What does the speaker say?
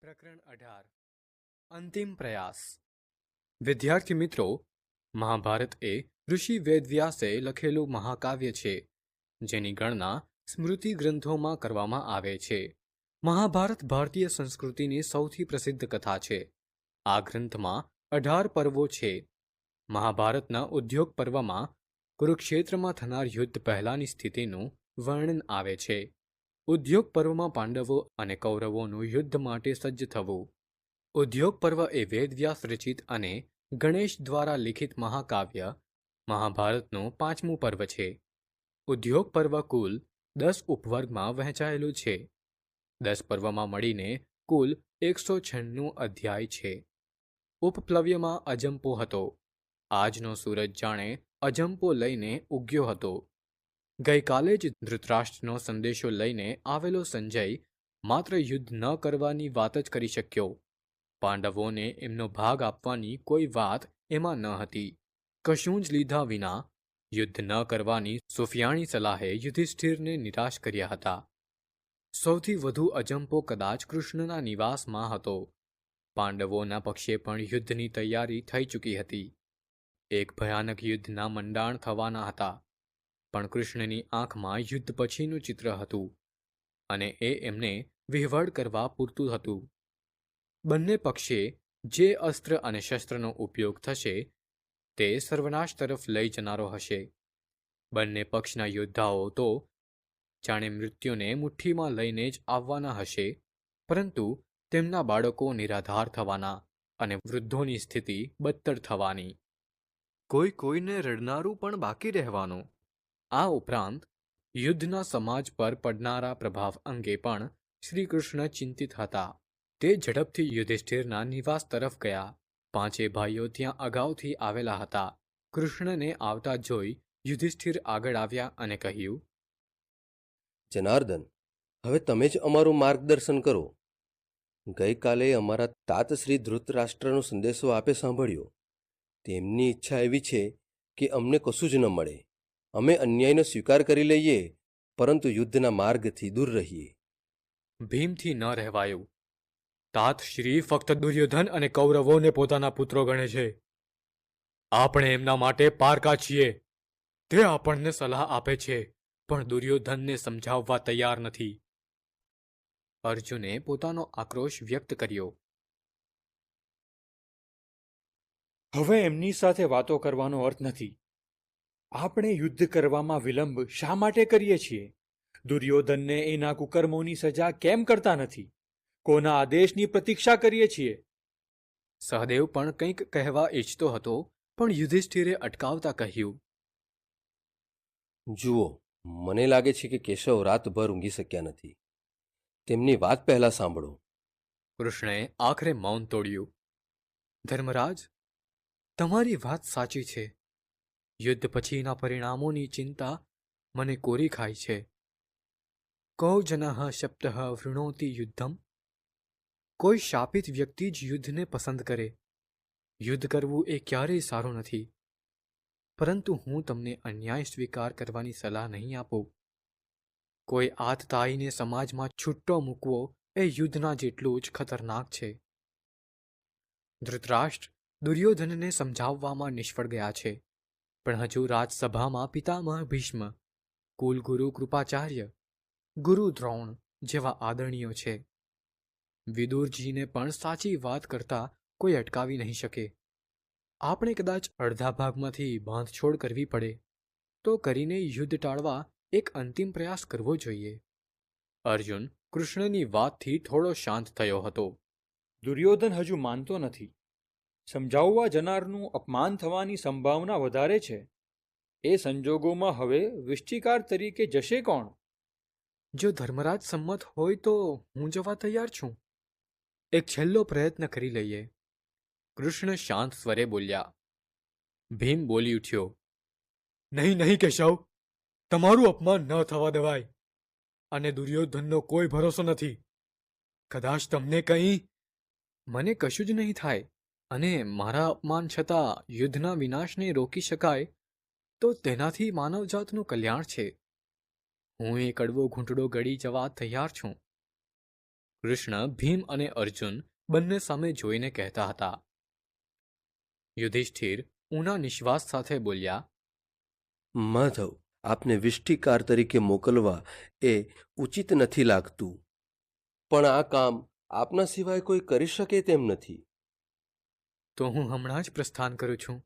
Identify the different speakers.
Speaker 1: પ્રકરણ 18 અંતિમ પ્રયાસ. વિદ્યાર્થી મિત્રો, મહાભારત એ ઋષિ વેદવ્યાસે લખેલું મહાકાવ્ય છે, જેની ગણના સ્મૃતિ ગ્રંથોમાં કરવામાં આવે છે. મહાભારત ભારતીય સંસ્કૃતિની સૌથી પ્રસિદ્ધ કથા છે. આ ગ્રંથમાં 18 પર્વો છે. મહાભારતના ઉદ્યોગ પર્વમાં કુરુક્ષેત્રમાં થનાર યુદ્ધ પહેલાની સ્થિતિનું વર્ણન આવે છે. ઉદ્યોગ પર્વમાં પાંડવો અને કૌરવોનું યુદ્ધ માટે સજ્જ થવું. ઉદ્યોગ પર્વ એ વેદવ્યાસ રચિત અને ગણેશ દ્વારા લિખિત મહાકાવ્ય મહાભારતનું 5મું પર્વ છે. ઉદ્યોગ પર્વ કુલ 10 ઉપવર્ગમાં વહેંચાયેલું છે. 10 પર્વમાં મળીને કુલ 196 અધ્યાય છે. ઉપપ્લવ્યમાં અજંપો હતો. આજનો સૂરજ જાણે અજંપો લઈને ઉગ્યો હતો. ગઈકાલે જ ધૃતરાષ્ટ્રનો સંદેશો લઈને આવેલો સંજય માત્ર યુદ્ધ ન કરવાની વાત જ કરી શક્યો. પાંડવોને એમનો ભાગ આપવાની કોઈ વાત એમાં ન હતી. કશું જ લીધા વિના યુદ્ધ ન કરવાની સુફિયાણી સલાહે યુધિષ્ઠિરને નિરાશ કર્યા હતા. સૌથી વધુ અજંપો કદાચ કૃષ્ણના નિવાસમાં હતો. પાંડવોના પક્ષે પણ યુદ્ધની તૈયારી થઈ ચૂકી હતી. એક ભયાનક યુદ્ધના મંડાણ થવાના હતા. પણ કૃષ્ણની આંખમાં યુદ્ધ પછીનું ચિત્ર હતું, અને એ એમને વિહવળ કરવા પૂરતું હતું. બંને પક્ષે જે અસ્ત્ર અને શસ્ત્રનો ઉપયોગ થશે તે સર્વનાશ તરફ લઈ જનારો હશે. બંને પક્ષના યોદ્ધાઓ તો જાણે મૃત્યુને મુઠ્ઠીમાં લઈને જ આવવાના હશે, પરંતુ તેમના બાળકો નિરાધાર થવાના અને વૃદ્ધોની સ્થિતિ બદતર થવાની. કોઈ કોઈને રડનારું પણ બાકી રહેવાનું. આ ઉપરાંત યુદ્ધના સમાજ પર પડનારા પ્રભાવ અંગે પણ શ્રીકૃષ્ણ ચિંતિત હતા. તે ઝડપથી યુધિષ્ઠિરના નિવાસ તરફ ગયા. 5 ભાઈઓ ત્યાં અગાઉથી આવેલા હતા. કૃષ્ણને આવતા જોઈ યુધિષ્ઠિર આગળ આવ્યા અને કહ્યું,
Speaker 2: જનાર્દન, હવે તમે જ અમારું માર્ગદર્શન કરો. ગઈકાલે અમારા તાત શ્રી ધૃતરાષ્ટ્રનો સંદેશો આપે સાંભળ્યો. તેમની ઈચ્છા એવી છે કે અમને કશું જ ન મળે. અમે અન્યાયનો સ્વીકાર કરી લઈએ, પરંતુ યુદ્ધના માર્ગથી દૂર રહીએ.
Speaker 1: ભીમથી ન રહેવાયું. તાત શ્રી ફક્ત દુર્યોધન અને કૌરવોને પોતાના પુત્રો ગણે છે. આપણે એમના માટે પારકા છીએ. તે આપણને સલાહ આપે છે, પણ દુર્યોધનને સમજાવવા તૈયાર નથી. અર્જુને પોતાનો આક્રોશ વ્યક્ત કર્યો.
Speaker 3: હવે એમની સાથે વાતો કરવાનો અર્થ નથી. આપણે યુદ્ધ કરવામાં વિલંબ શા માટે કરીએ છીએ? દુર્યોધનને એના કુકર્મોની સજા કેમ કરતા નથી? કોના આદેશની પ્રતીક્ષા કરીએ છીએ?
Speaker 1: સહદેવ પણ કંઈક કહેવા ઈચ્છતો હતો, પણ યુધિષ્ઠિરે અટકાવતા કહ્યું,
Speaker 2: જુઓ, મને લાગે છે કે કેશવ રાતભર ઊંઘી શક્યા નથી. તેમની વાત પહેલા સાંભળો.
Speaker 1: કૃષ્ણએ આખરે મૌન તોડ્યું. ધર્મરાજ, તમારી વાત સાચી છે. યુદ્ધ પછીના પરિણામોની ચિંતા મને કોરી ખાય છે. કૌ જનઃ શપ્તઃ વૃણોતિ યુદ્ધમ. કોઈ શાપિત વ્યક્તિ જ યુદ્ધને પસંદ કરે. યુદ્ધ કરવું એ ક્યારેય સારું નથી. પરંતુ હું તમને અન્યાય સ્વીકાર કરવાની સલાહ નહીં આપું. કોઈ આતતાયીને સમાજમાં છૂટ્ટો મૂકવો એ યુદ્ધના જેટલું જ ખતરનાક છે. ધૃતરાષ્ટ્ર દુર્યોધનને સમજાવવામાં નિષ્ફળ ગયા છે, પણ હજુ રાજસભામાં પિતામહ ભીષ્મ, કુલગુરુ કૃપાચાર્ય, ગુરુ દ્રોણ જેવા આદરણીયો છે. વિદુરજીને પણ સાચી વાત કરતા કોઈ અટકાવી નહીં શકે. આપણે કદાચ અડધા ભાગમાંથી બાંધછોડ કરવી પડે તો કરીને યુદ્ધ ટાળવા એક અંતિમ પ્રયાસ કરવો જોઈએ. અર્જુન કૃષ્ણની વાતથી થોડો શાંત થયો હતો.
Speaker 3: દુર્યોધન હજુ માનતો નથી. સમજાવવા જનારનું અપમાન થવાની સંભાવના વધારે છે. એ સંજોગોમાં હવે વિષ્ટિકાર તરીકે જશે કોણ?
Speaker 1: જો ધર્મરાજ સંમત હોય તો હું જવા તૈયાર છું. એક છેલ્લો પ્રયત્ન કરી લઈએ. કૃષ્ણ શાંત સ્વરે બોલ્યા. ભીમ બોલી ઉઠ્યો, નહીં નહીં કેશવ, તમારું અપમાન ન થવા દેવાય. અને દુર્યોધનનો કોઈ ભરોસો નથી. કદાચ તમને કંઈ... મને કશું જ નહીં થાય અને મારા અપમાન છતાં યુદ્ધના વિનાશને રોકી શકાય તો તેનાથી માનવજાતનું કલ્યાણ છે. હું એ કડવો ઘૂંટડો ગળી જવા તૈયાર છું. કૃષ્ણ ભીમ અને અર્જુન બંને સામે જોઈને કહેતા હતા. યુધિષ્ઠિર ઊના નિશ્વાસ સાથે બોલ્યા,
Speaker 2: માધવ, આપને વિષ્ટિકાર તરીકે મોકલવા એ ઉચિત નથી લાગતું, પણ આ કામ આપના સિવાય કોઈ કરી શકે તેમ નથી.
Speaker 1: તો હું હમણાં જ પ્રસ્થાન કરું છું.